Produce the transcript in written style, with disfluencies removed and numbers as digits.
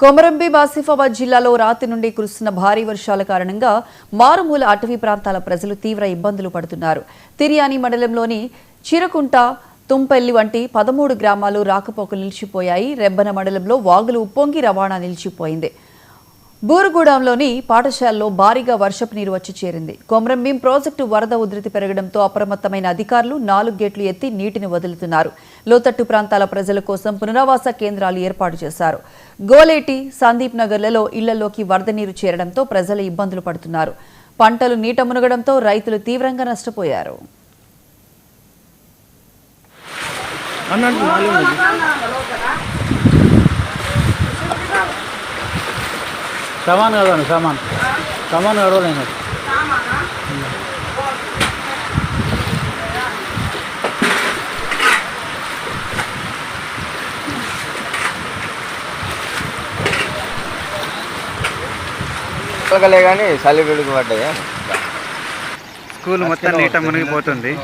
కొమరంభీం ఆసిఫాబాద్ జిల్లాలో రాత్రి నుండి కురుస్తున్న భారీ వర్షాల కారణంగా మారుమూల అటవీ ప్రాంతాల ప్రజలు తీవ్ర ఇబ్బందులు పడుతున్నారు. తిర్యాని మండలంలోని చిరకుంట, తుంపెల్లి వంటి 13 గ్రామాలు రాకపోకలు నిలిచిపోయాయి. రెబ్బన మండలంలో వాగులు ఉప్పొంగి రవాణా నిలిచిపోయింది. బూరుగుగూడెంలోని పాఠశాలలో భారీగా వర్షపు నీరు వచ్చి చేరింది. కొమరంభీం ప్రాజెక్టు వరద ఉధృతి పెరగడంతో అప్రమత్తమైన అధికారులు 4 గేట్లు ఎత్తి నీటిని వదులుతున్నారు. లోతట్టు ప్రాంతాల ప్రజల కోసం పునరావాస కేంద్రాలు ఏర్పాటు చేశారు. గోలేటి, సందీప్ నగర్లలో ఇళ్లలోకి వరద నీరు చేరడంతో ప్రజలు ఇబ్బందులు పడుతున్నారు. పంటలు నీట మునగడంతో రైతులు తీవ్రంగా నష్టపోయారు. सामान काढवा सामान सामान काढवा नाही కానీ చలి పిడుగు పడ్డాయి. స్కూల్ మొత్తం నీట మునిగిపోతుంది.